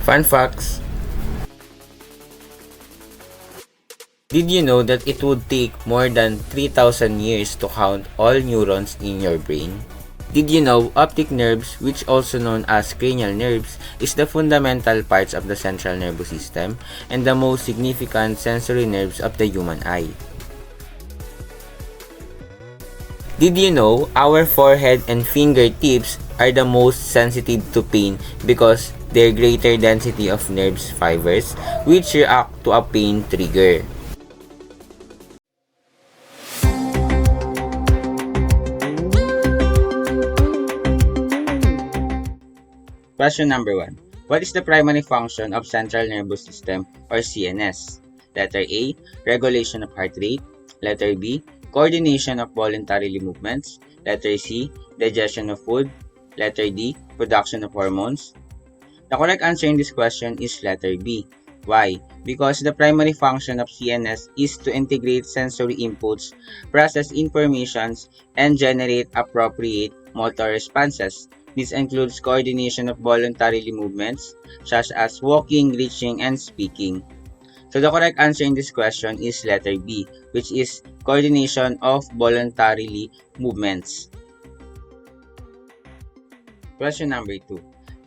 Fun facts. Did you know that it would take more than 3,000 years to count all neurons in your brain? Did you know optic nerves, which also known as cranial nerves, is the fundamental parts of the central nervous system and the most significant sensory nerves of the human eye? Did you know our forehead and fingertips are the most sensitive to pain because their greater density of nerves fibers which react to a pain trigger? Question number 1. What is the primary function of central nervous system or CNS? Letter A, regulation of heart rate. Letter B, coordination of voluntary movements. Letter C, digestion of food. Letter D, production of hormones. The correct answer in this question is letter B. Why? Because the primary function of CNS is to integrate sensory inputs, process informations, and generate appropriate motor responses. This includes coordination of voluntary movements, such as walking, reaching, and speaking. So the correct answer in this question is letter B, which is coordination of voluntarily movements. Question number 2.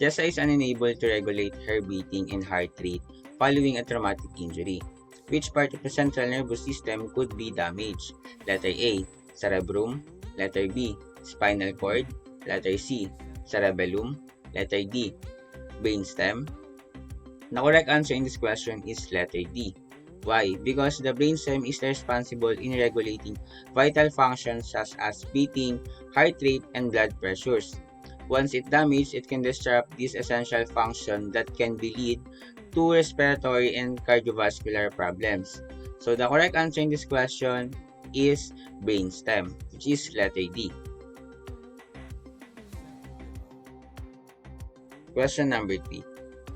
Jessa is unable to regulate her breathing and heart rate following a traumatic injury. Which part of the central nervous system could be damaged? Letter A, cerebrum. Letter B, spinal cord. Letter C, cerebellum. Letter D, brainstem. The correct answer in this question is letter D. Why? Because the brainstem is responsible in regulating vital functions such as breathing, heart rate, and blood pressures. Once it damaged, it can disrupt this essential function that can lead to respiratory and cardiovascular problems. So the correct answer in this question is brainstem, which is letter D. Question number 3.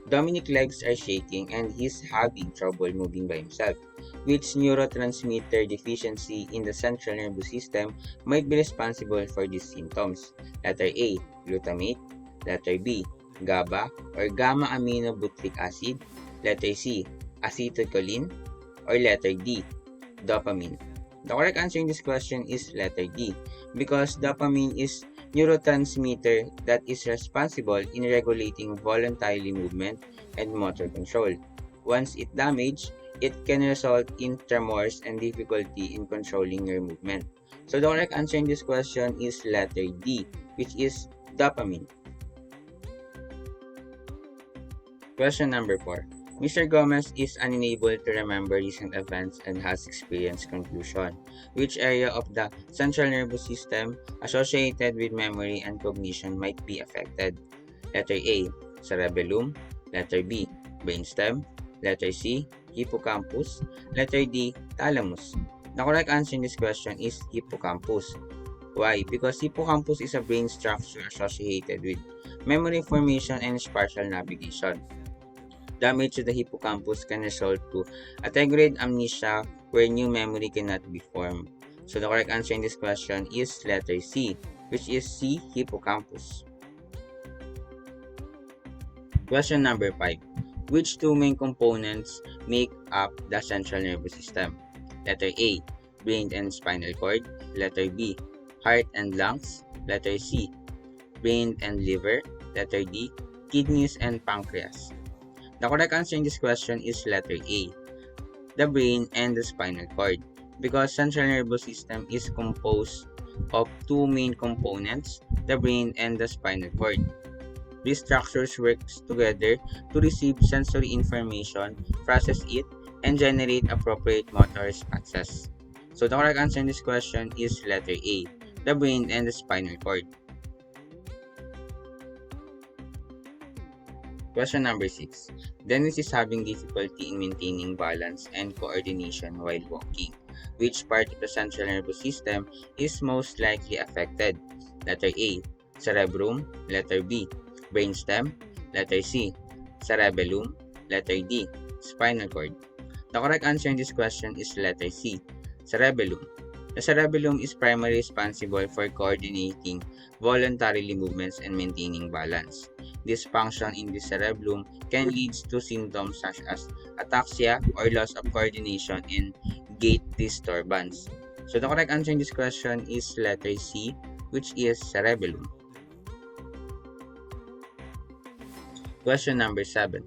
Dominic legs are shaking and he's having trouble moving by himself. Which neurotransmitter deficiency in the central nervous system might be responsible for these symptoms? Letter A, glutamate. Letter B, GABA or gamma-aminobutyric acid. Letter C, acetylcholine. Or letter D, dopamine. The correct answer in this question is letter D, because dopamine is neurotransmitter that is responsible in regulating voluntary movement and motor control. Once it damaged, it can result in tremors and difficulty in controlling your movement. So the correct answer in this question is letter D, which is dopamine. Question number 4. Mr. Gomez is unable to remember recent events and has experienced confusion. Which area of the central nervous system associated with memory and cognition might be affected? Letter A, cerebellum. Letter B, brainstem. Letter C, hippocampus. Letter D, thalamus. The correct answer in this question is hippocampus. Why? Because hippocampus is a brain structure associated with memory formation and spatial navigation. Damage to the hippocampus can result to anterograde amnesia where new memory cannot be formed. So the correct answer in this question is letter C, which is C, hippocampus. Question number 5. Which two main components make up the central nervous system? Letter A, brain and spinal cord. Letter B, heart and lungs. Letter C, brain and liver. Letter D, kidneys and pancreas. The correct answer in this question is letter A, the brain and the spinal cord, because central nervous system is composed of two main components, the brain and the spinal cord. These structures work together to receive sensory information, process it, and generate appropriate motor responses. So the correct answer in this question is letter A, the brain and the spinal cord. Question number 6. Dennis is having difficulty in maintaining balance and coordination while walking. Which part of the central nervous system is most likely affected? Letter A, cerebrum. Letter B, brainstem. Letter C, cerebellum. Letter D, spinal cord. The correct answer in this question is letter C, cerebellum. The cerebellum is primarily responsible for coordinating voluntary movements and maintaining balance. dysfunction in the cerebellum can lead to symptoms such as ataxia or loss of coordination and gait disturbance. So the correct answer in this question is letter C, which is cerebellum. Question number 7.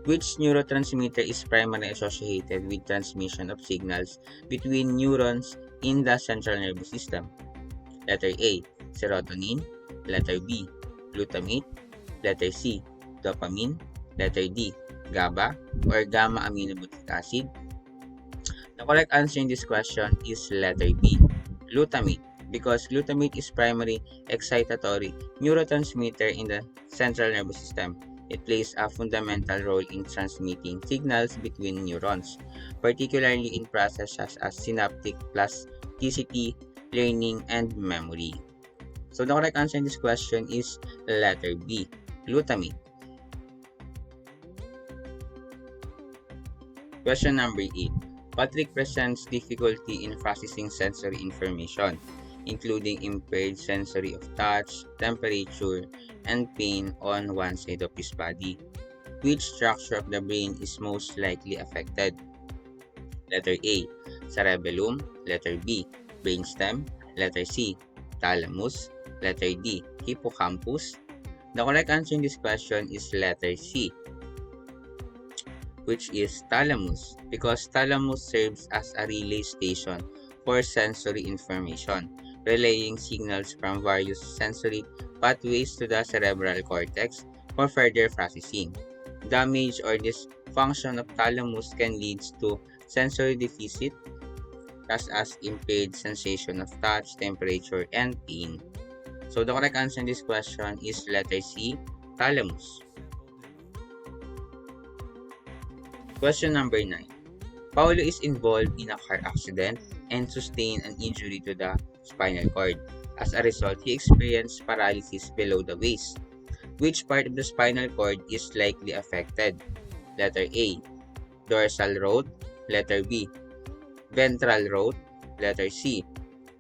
Which neurotransmitter is primarily associated with transmission of signals between neurons in the central nervous system? Letter A, serotonin. Letter B, glutamate. Letter C, dopamine. Letter D, GABA or gamma aminobutyric acid. The correct answer in this question is letter B, glutamate, because glutamate is primary excitatory neurotransmitter in the central nervous system. It plays a fundamental role in transmitting signals between neurons, particularly in processes such as synaptic plasticity, learning, and memory. So the correct answer in this question is letter B, glutamate. Question number 8. Patrick presents difficulty in processing sensory information, including impaired sensory of touch, temperature, and pain on one side of his body. Which structure of the brain is most likely affected? Letter A, cerebellum. Letter B, brainstem. Letter C, thalamus. Letter D, hippocampus. The correct answer in this question is letter C, which is thalamus, because thalamus serves as a relay station for sensory information, relaying signals from various sensory pathways to the cerebral cortex for further processing. Damage or dysfunction of thalamus can lead to sensory deficit, such as impaired sensation of touch, temperature, and pain. So the correct answer in this question is letter C, thalamus. Question number 9. Paulo is involved in a car accident and sustained an injury to the spinal cord. As a result, he experienced paralysis below the waist. Which part of the spinal cord is likely affected? Letter A, dorsal root. Letter B, ventral root. Letter C,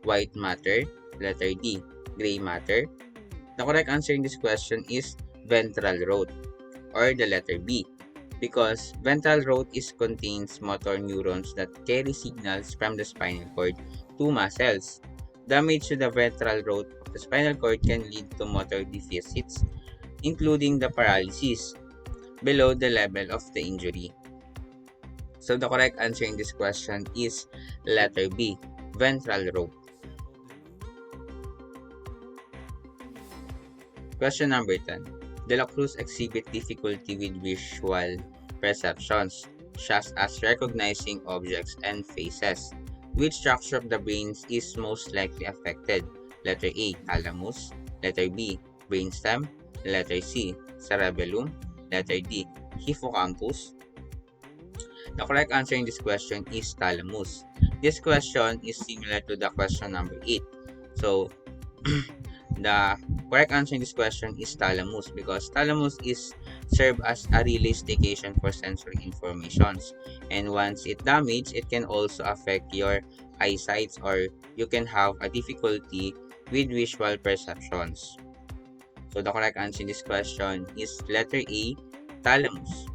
white matter. Letter D, gray matter. The correct answer in this question is ventral root, or the letter B, because ventral root contains motor neurons that carry signals from the spinal cord to muscles. Damage to the ventral root of the spinal cord can lead to motor deficits, including the paralysis, below the level of the injury. So the correct answer in this question is letter B, ventral root. Question number 10. De la Cruz exhibit difficulty with visual perceptions, such as recognizing objects and faces. Which structure of the brain is most likely affected? Letter A, thalamus. Letter B, brainstem. Letter C, cerebellum. Letter D, hippocampus. The correct answer in this question is thalamus. This question is similar to the question number 8. So, the correct answer in this question is thalamus, because thalamus serve as a relay station for sensory informations, and once it damaged, it can also affect your eyesight, or you can have a difficulty with visual perceptions. So the correct answer in this question is letter A, thalamus.